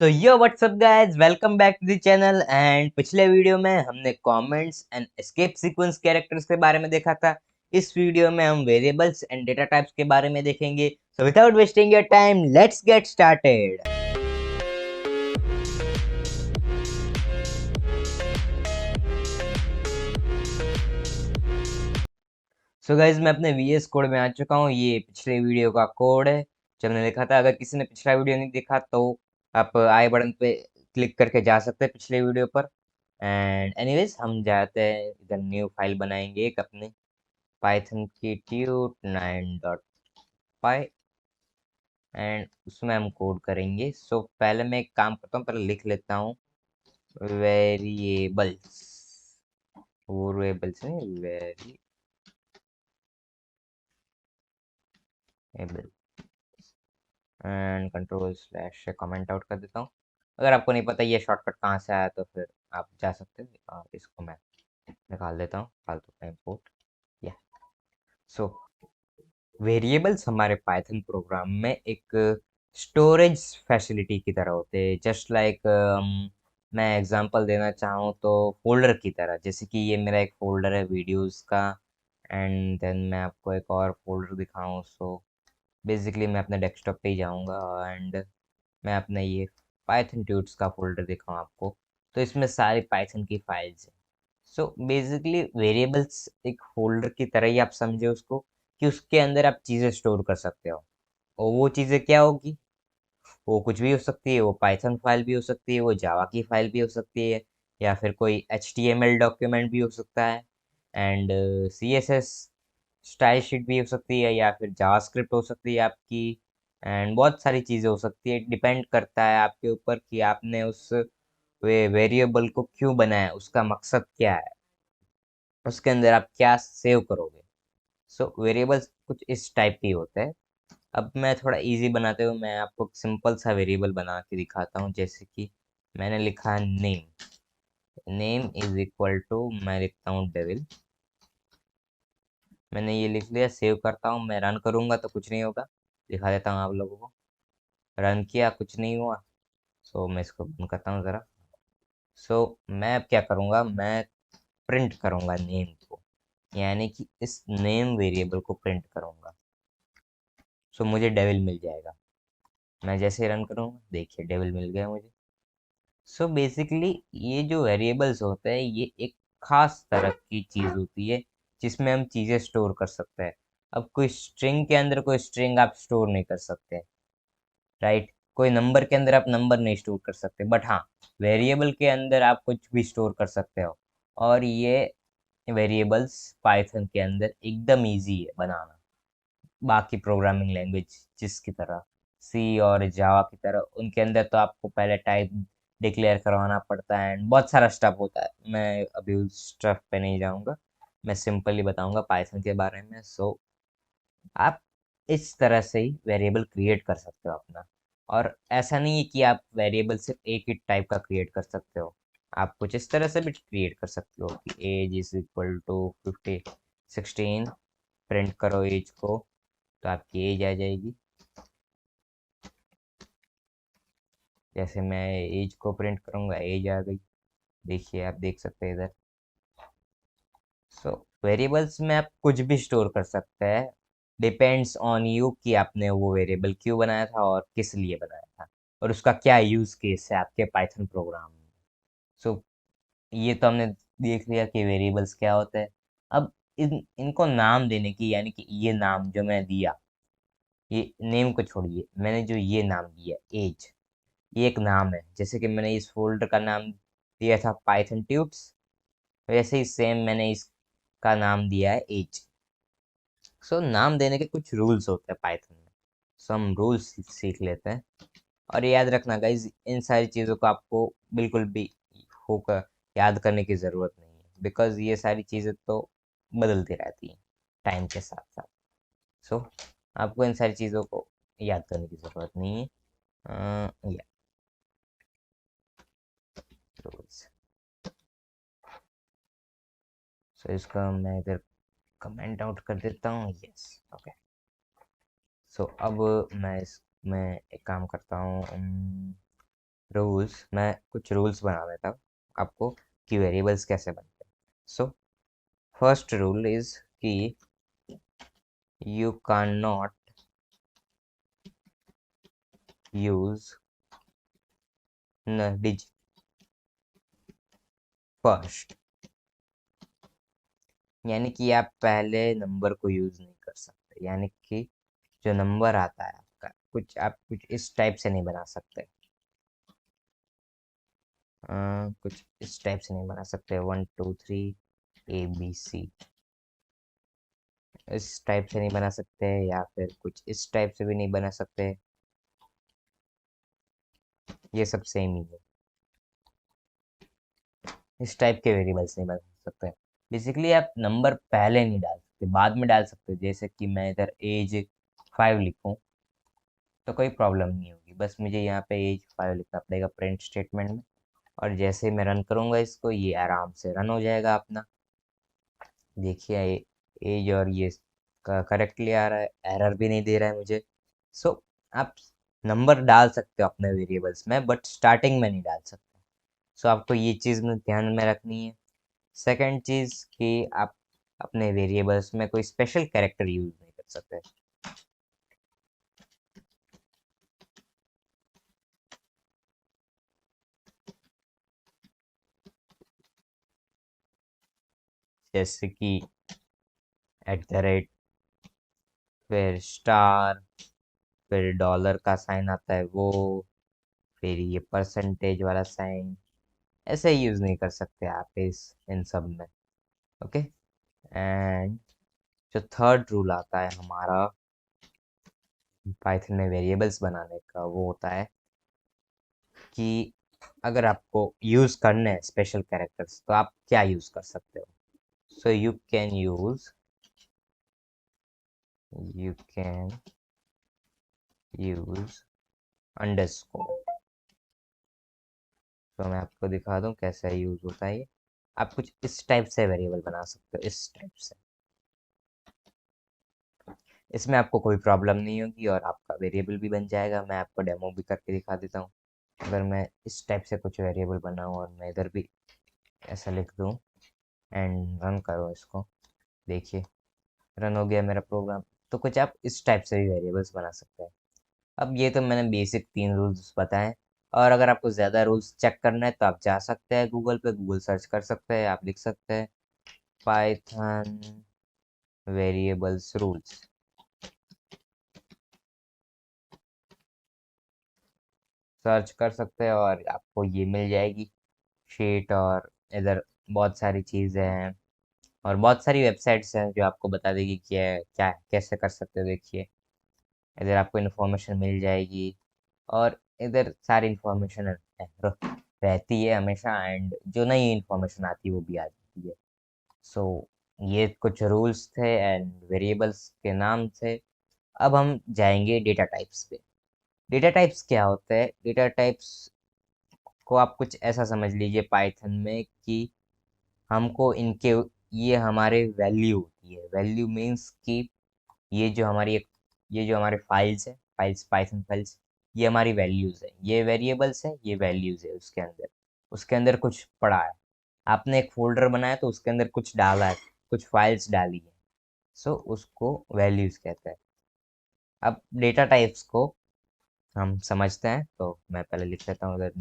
तो yo what's up guys, welcome back to the channel. And पिछले video में हमने comments and escape sequence characters के बारे में देखा था। इस वीडियो में हम वेरिएबल्स एंड डेटा टाइप्स के बारे में देखेंगे। So without wasting your time, let's get started. So guys, मैं अपने वीएस कोड में आ चुका हूँ। ये पिछले वीडियो का कोड है जो हमने लिखा था। अगर किसी ने पिछला वीडियो नहीं देखा तो आप आई बटन पे क्लिक करके जा सकते हैं पिछले वीडियो पर। एंड एनीवेज, हम जाते हैं, इधर न्यू फाइल बनाएंगे एक अपने पाइथन की tut9.py एंड उसमें हम कोड करेंगे। सो पहले मैं एक काम करता हूँ, पहले लिख लेता हूँ वेरिएबल्स। वेरिएबल्स नहीं, वेरिएबल। एंड कंट्रोल स्लैश से कमेंट आउट कर देता हूँ। अगर आपको नहीं पता ये शॉर्टकट कहाँ से आया तो फिर आप जा सकते हैं, और इसको मैं निकाल देता हूँ फालतू का इंपोर्ट। या सो वेरिएबल्स हमारे पाइथन प्रोग्राम में एक स्टोरेज फैसिलिटी की तरह होते हैं। जस्ट लाइक मैं एग्जांपल देना चाहूँ तो फोल्डर की तरह, जैसे कि ये मेरा एक फोल्डर है वीडियोस का। एंड देन मैं आपको एक और फोल्डर दिखाऊँ। सो बेसिकली मैं अपने डेस्कटॉप पे ही जाऊँगा एंड मैं अपने ये पाइथन ट्यूट्स का फोल्डर दिखाऊँ आपको। तो इसमें सारी पाइथन की फाइल्स हैं। सो बेसिकली वेरिएबल्स एक फोल्डर की तरह ही आप समझे उसको, कि उसके अंदर आप चीज़ें स्टोर कर सकते हो। और वो चीज़ें क्या होगी? वो कुछ भी हो सकती है। वो पाइथन फाइल भी हो सकती है, वो जावा की फाइल भी हो सकती है, या फिर कोई HTML डॉक्यूमेंट भी हो सकता है, एंड CSS स्टाइल शीट भी हो सकती है, या फिर जावास्क्रिप्ट हो सकती है आपकी। एंड बहुत सारी चीज़ें हो सकती है। डिपेंड करता है आपके ऊपर कि आपने उस वेरिएबल को क्यों बनाया, उसका मकसद क्या है, उसके अंदर आप क्या सेव करोगे। सो वेरिएबल्स कुछ इस टाइप के होते हैं। अब मैं थोड़ा इजी बनाते हुए मैं आपको सिंपल सा वेरिएबल बना के दिखाता हूँ। जैसे कि मैंने लिखा name. Name is equal to, मैं लिखता हूँ डेविल। मैंने ये लिख लिया, सेव करता हूँ। मैं रन करूँगा तो कुछ नहीं होगा। दिखा देता हूँ आप लोगों को। रन किया, कुछ नहीं हुआ। सो मैं इसको बंद करता हूँ ज़रा। सो मैं अब क्या करूँगा, मैं प्रिंट करूँगा नेम को, यानी कि इस नेम वेरिएबल को प्रिंट करूँगा। सो मुझे डेविल मिल जाएगा। मैं जैसे रन करूँगा, देखिए डेविल मिल गया मुझे। सो बेसिकली ये जो वेरिएबल्स होते हैं, ये एक खास तरह की चीज़ होती है जिसमें हम चीज़ें स्टोर कर सकते हैं। अब कोई स्ट्रिंग के अंदर कोई स्ट्रिंग आप स्टोर नहीं कर सकते, राइट? कोई नंबर के अंदर आप नंबर नहीं स्टोर कर सकते, बट हाँ, वेरिएबल के अंदर आप कुछ भी स्टोर कर सकते हो। और ये वेरिएबल्स पाइथन के अंदर एकदम इजी है बनाना, बाकी प्रोग्रामिंग लैंग्वेज जिसकी तरह, सी और जावा की तरह। उनके अंदर तो आपको पहले टाइप डिक्लेयर करवाना पड़ता है एंड बहुत सारा स्टफ होता है। मैं अभी उस स्टफ पे नहीं जाऊंगा, मैं सिंपली बताऊंगा पाइथन के बारे में। सो आप इस तरह से ही वेरिएबल क्रिएट कर सकते हो अपना। और ऐसा नहीं है कि आप वेरिएबल सिर्फ एक ही टाइप का क्रिएट कर सकते हो। आप कुछ इस तरह से भी क्रिएट कर सकते हो कि age is equal to 16। Print करो एज को, तो आपकी एज आ जाएगी। जैसे मैं एज को प्रिंट करूंगा, एज आ गई। देखिए, आप देख सकते हैं इधर। सो वेरिएबल्स में आप कुछ भी स्टोर कर सकते हैं। डिपेंड्स ऑन यू कि आपने वो वेरिएबल क्यों बनाया था और किस लिए बनाया था, और उसका क्या यूज केस है आपके पाइथन प्रोग्राम में। सो ये तो हमने देख लिया कि वेरिएबल्स क्या होते हैं। अब इनको नाम देने की, यानी कि ये नाम जो मैं दिया, ये नेम को छोड़िए, मैंने जो ये नाम दिया एज, ये एक नाम है। जैसे कि मैंने इस फोल्डर का नाम दिया था पाइथन ट्यूट्स, वैसे ही सेम मैंने इसका नाम दिया है एज। सो नाम देने के कुछ रूल्स होते हैं पाइथन में। सो हम रूल्स सीख लेते हैं। और याद रखना गाइज, इन सारी चीज़ों को आपको बिल्कुल भी होकर याद करने की ज़रूरत नहीं है, बिकॉज ये सारी चीज़ें तो बदलती रहती हैं टाइम के साथ साथ। सो आपको इन सारी चीज़ों को याद करने की ज़रूरत नहीं है। या रूल्स। सो इसका मैं इधर कमेंट आउट कर देता हूँ। Yes, okay. सो अब मैं इसमें एक काम करता हूँ। रूल्स, मैं कुछ रूल्स बना देता हूँ आपको कि वेरिएबल्स कैसे बनते हैं। सो फर्स्ट रूल इज कि you can not use digit first, यानी कि आप पहले नंबर को यूज नहीं कर सकते, यानी कि जो नंबर आता है आपका, कुछ आप कुछ इस टाइप से नहीं बना सकते। कुछ इस टाइप से नहीं बना सकते 1 2 3 ABC, इस टाइप से नहीं बना सकते, या फिर कुछ इस टाइप से भी नहीं बना सकते। ये सब सेम ही है, इस टाइप के वेरिएबल्स नहीं बना सकते। बेसिकली आप नंबर पहले नहीं डाल सकते, बाद में डाल सकते। जैसे कि मैं इधर एज 5 लिखूं तो कोई प्रॉब्लम नहीं होगी, बस मुझे यहाँ पे एज 5 लिखना पड़ेगा प्रिंट स्टेटमेंट में, और जैसे ही मैं रन करूंगा इसको, ये आराम से रन हो जाएगा अपना। देखिए एज और ये करेक्टली आ रहा है, एरर भी नहीं दे रहा है मुझे। सो आप नंबर डाल सकते हो अपने वेरिएबल्स में, बट स्टार्टिंग में नहीं डाल सकते। सो आपको ये चीज़ में ध्यान में रखनी है। सेकंड चीज़ कि आप अपने वेरिएबल्स में कोई स्पेशल कैरेक्टर यूज नहीं कर सकते। जैसे कि @ फिर स्टार, फिर डॉलर का साइन आता है वो, फिर ये परसेंटेज वाला साइन, ऐसे यूज नहीं कर सकते आप इस इन सब में। ओके। एंड जो थर्ड रूल आता है हमारा पाइथन में वेरिएबल्स बनाने का, वो होता है कि अगर आपको यूज करने हैं स्पेशल कैरेक्टर्स, तो आप क्या यूज कर सकते हो। So you can use underscore. तो मैं आपको दिखा दूं कैसे यूज होता है ये। आप कुछ इस टाइप से वेरिएबल बना सकते हो, इस टाइप से। इसमें आपको कोई प्रॉब्लम नहीं होगी और आपका वेरिएबल भी बन जाएगा। मैं आपको डेमो भी करके दिखा देता हूँ। अगर मैं इस टाइप से कुछ वेरिएबल बनाऊँ और मैं इधर भी ऐसा लिख दूँ एंड रन करो इसको, देखिए रन हो गया मेरा प्रोग्राम। तो कुछ आप इस टाइप से भी वेरिएबल्स बना सकते हैं। अब ये तो मैंने बेसिक 3 रूल्स बताए, और अगर आपको ज़्यादा रूल्स चेक करना है तो आप जा सकते हैं गूगल पे, गूगल सर्च कर सकते हैं, आप लिख सकते हैं पाइथन वेरिएबल्स रूल्स, सर्च कर सकते हैं और आपको ये मिल जाएगी शीट। और इधर बहुत सारी चीज़ें हैं और बहुत सारी वेबसाइट्स हैं जो आपको बता देगी कि क्या कैसे कर सकते हो। देखिए इधर आपको इन्फॉर्मेशन मिल जाएगी, और इधर सारी इन्फॉर्मेशन रहती है हमेशा, एंड जो नई इन्फॉर्मेशन आती है वो भी आ जाती है। सो ये कुछ रूल्स थे एंड वेरिएबल्स के नाम थे। अब हम जाएंगे डेटा टाइप्स पे। डेटा टाइप्स क्या होते हैं? डेटा टाइप्स को आप कुछ ऐसा समझ लीजिए पाइथन में कि हमको इनके, ये हमारे वैल्यू होती है। वैल्यू मीन्स कि ये जो हमारी एक, ये जो हमारे फाइल्स है, फाइल्स पाइथन फाइल्स, ये हमारी वैल्यूज है। ये वेरिएबल्स है, ये वैल्यूज है। उसके अंदर कुछ पड़ा है, आपने एक फोल्डर बनाया तो उसके अंदर कुछ डाला है, कुछ फाइल्स डाली है। सो उसको वैल्यूज कहते हैं। अब डेटा टाइप्स को हम समझते हैं, तो मैं पहले लिख लेता हूँ इधर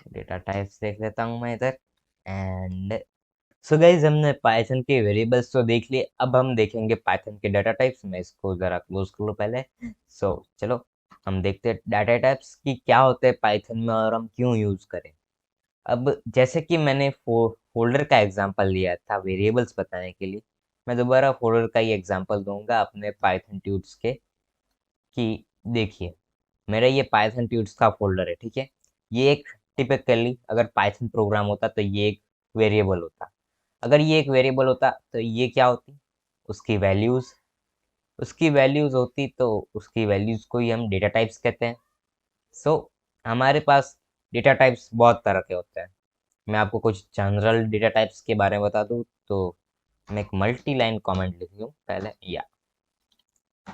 डेटा टाइप्स देख लेता हूँ मैं इधर। एंड सो गाइज हमने पाइथन के वेरिएबल्स तो देख लिए, अब हम देखेंगे पाइथन के डाटा टाइप्स। मैं इसको ज़रा क्लोज कर लूँ पहले। चलो हम देखते हैं डाटा टाइप्स की क्या होते हैं पाइथन में और हम क्यों यूज़ करें। अब जैसे कि मैंने फोल्डर का एग्जांपल लिया था वेरिएबल्स बताने के लिए, मैं दोबारा फोल्डर का ही एग्जांपल दूंगा अपने पाइथन ट्यूट्स के, कि देखिए मेरा ये पाइथन ट्यूट्स का फोल्डर है, ठीक है। ये एक टिपिकली अगर पाइथन प्रोग्राम होता तो ये एक वेरिएबल होता। अगर ये एक वेरिएबल होता तो ये क्या होती? उसकी वैल्यूज। उसकी वैल्यूज होती तो उसकी वैल्यूज को ही हम डेटा टाइप्स कहते हैं। सो हमारे पास डेटा टाइप्स बहुत तरह के होते हैं। मैं आपको कुछ जनरल डेटा टाइप्स के बारे में बता दूं तो मैं एक मल्टी लाइन कमेंट लिख लूँ पहले, या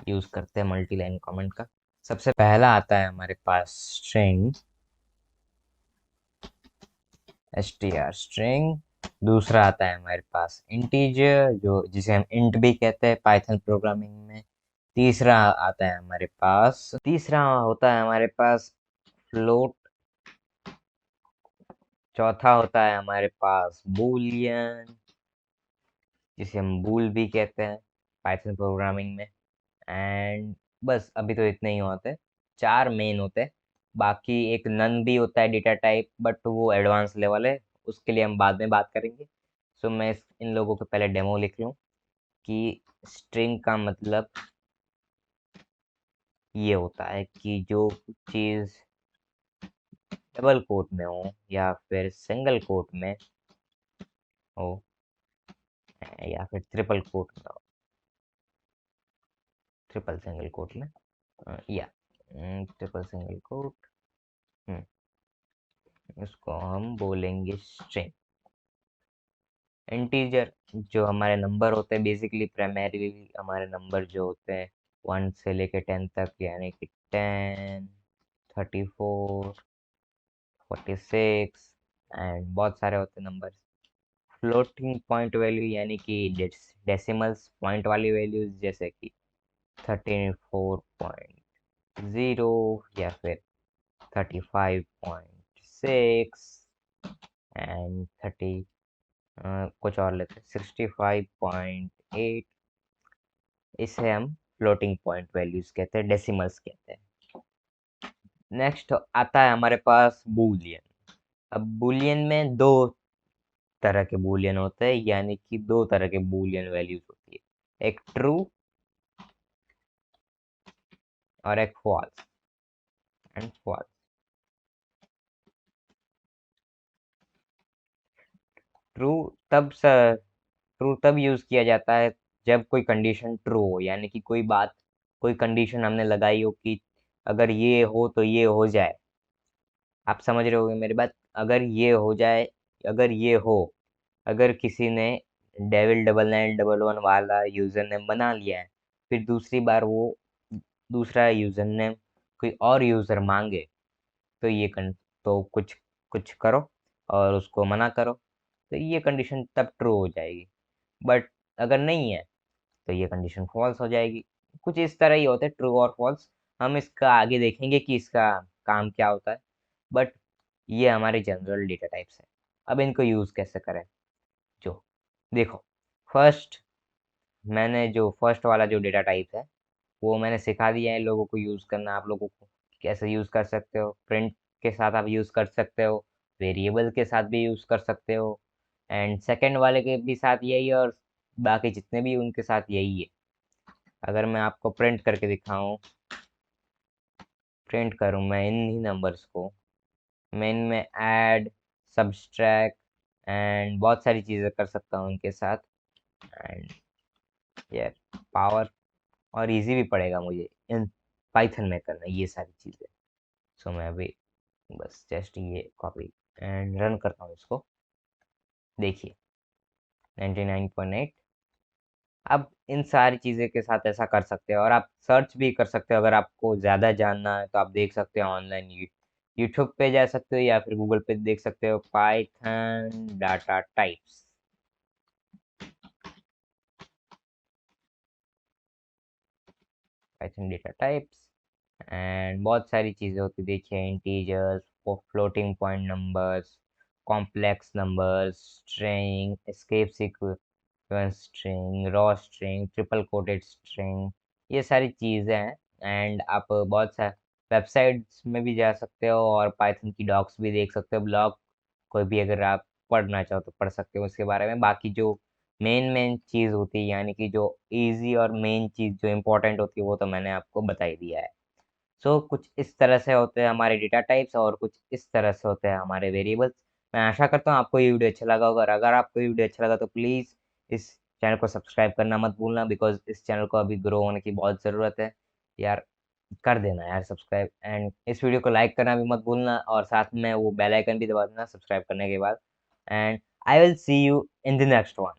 यूज़ करते हैं मल्टी लाइन कमेंट का। सबसे पहला आता है हमारे पास स्ट्रिंग str दूसरा आता है हमारे पास इंटीजर जो जिसे हम इंट भी कहते हैं पाइथन प्रोग्रामिंग में। तीसरा होता है हमारे पास फ्लोट। चौथा होता है हमारे पास बूलियन जिसे हम बूल भी कहते हैं पाइथन प्रोग्रामिंग में। एंड बस अभी तो इतने ही होते हैं, चार मेन होते हैं। बाकी एक नन भी होता है डेटा टाइप, बट वो एडवांस लेवल है, उसके लिए हम बाद में बात करेंगे। सो मैं इन लोगों के पहले डेमो लिख लूँ कि स्ट्रिंग का मतलब ये होता है कि जो चीज़ डबल कोट में हो या फिर सिंगल कोट में हो या फिर ट्रिपल कोट में हो, ट्रिपल सिंगल कोट में या ट्रिपल सिंगल कोट, इसको हम बोलेंगे स्ट्रिंग। इंटीजर जो हमारे नंबर होते हैं, बेसिकली प्राइमरीली हमारे नंबर जो होते हैं 1 से लेके 10 तक, यानी कि 10, 34, 46 एंड बहुत सारे होते हैं नंबर। फ्लोटिंग पॉइंट वैल्यू यानी कि डेसिमल्स पॉइंट वाली वैल्यूज, जैसे कि 34.0 या फिर 35.6 एंड 30, कुछ और लेते हैं 65.8। इसे हम फ्लोटिंग पॉइंट वैल्यूज कहते हैं, डेसिमल्स कहते हैं। नेक्स्ट आता है हमारे पास बूलियन। अब बूलियन में दो तरह के बूलियन होते हैं, यानी कि दो तरह के बूलियन वैल्यूज होती है, एक ट्रू और एक फॉल्स एंड फॉल्स। ट्रू तब ट्रू तब यूज किया जाता है जब कोई कंडीशन ट्रू हो, यानी कि कोई कंडीशन हमने लगाई हो कि अगर ये हो तो ये हो जाए। आप समझ रहे होगे मेरी बात। अगर ये हो जाए, अगर ये हो, अगर किसी ने डेविल 9911 वाला यूजर नेम बना लिया है, फिर दूसरी बार वो दूसरा यूजर नेम कोई और यूजर मांगे, तो तो कुछ कुछ करो और उसको मना करो, तो ये कंडीशन तब ट्रू हो जाएगी। बट अगर नहीं है तो ये कंडीशन फॉल्स हो जाएगी। कुछ इस तरह ही होता है ट्रू और फॉल्स। हम इसका आगे देखेंगे कि इसका काम क्या होता है, बट ये हमारे जनरल डेटा टाइप्स है। अब इनको यूज कैसे करें, जो देखो, फर्स्ट मैंने जो फर्स्ट वाला जो डेटा टाइप है वो मैंने सिखा दिया है लोगों को यूज करना। आप लोगों को कैसे यूज कर सकते हो, प्रिंट के साथ आप यूज कर सकते हो, वेरिएबल के साथ भी यूज कर सकते हो, एंड सेकंड वाले के भी साथ यही है, और बाकी जितने भी उनके साथ यही है। अगर मैं आपको प्रिंट करके दिखाऊं, प्रिंट करूं मैं इन ही नंबर्स को, मैं इनमें ऐड, सब्सट्रैक्ट एंड बहुत सारी चीज़ें कर सकता हूँ उनके साथ। एंड यार पावर और इजी भी पड़ेगा मुझे इन पाइथन में करना ये सारी चीज़ें। सो मैं अभी बस जस्ट ये कॉपी एंड रन करता हूँ इसको। देखिए 99.8। अब इन सारी चीज़ें के साथ ऐसा कर सकते हो, और आप सर्च भी कर सकते हो। अगर आपको ज़्यादा जानना है तो आप देख सकते हो ऑनलाइन, यूट्यूब पे जा सकते हो या फिर गूगल पे देख सकते हो, Python data types, Python data types. And बहुत सारी चीज़ें होती, देखिए integers, floating point numbers, complex numbers, string, escape sequence string, raw string, triple coated string, ये सारी चीज़ें हैं। एंड आप बहुत सा वेबसाइट्स में भी जा सकते हो और पाइथन की डॉक्स भी देख सकते हो, ब्लॉग कोई भी अगर आप पढ़ना चाहो तो पढ़ सकते हो उसके बारे में। बाकी जो मेन मेन चीज़ होती है, यानी कि जो इजी और मेन चीज़ जो इम्पोर्टेंट होती है, वो तो मैंने आपको बता ही दिया है। सो कुछ इस तरह से होते हैं हमारे डेटा टाइप्स, और कुछ इस तरह से होते हैं हमारे वेरिएबल्स। मैं आशा करता हूँ आपको ये वीडियो अच्छा लगा होगा, और अगर आपको ये वीडियो अच्छा लगा तो प्लीज़ इस चैनल को सब्सक्राइब करना मत भूलना, बिकॉज इस चैनल को अभी ग्रो होने की बहुत ज़रूरत है। यार कर देना यार सब्सक्राइब, एंड इस वीडियो को लाइक करना भी मत भूलना, और साथ में वो बेल आइकन भी दबा देना सब्सक्राइब करने के बाद। And I will see you in the next one.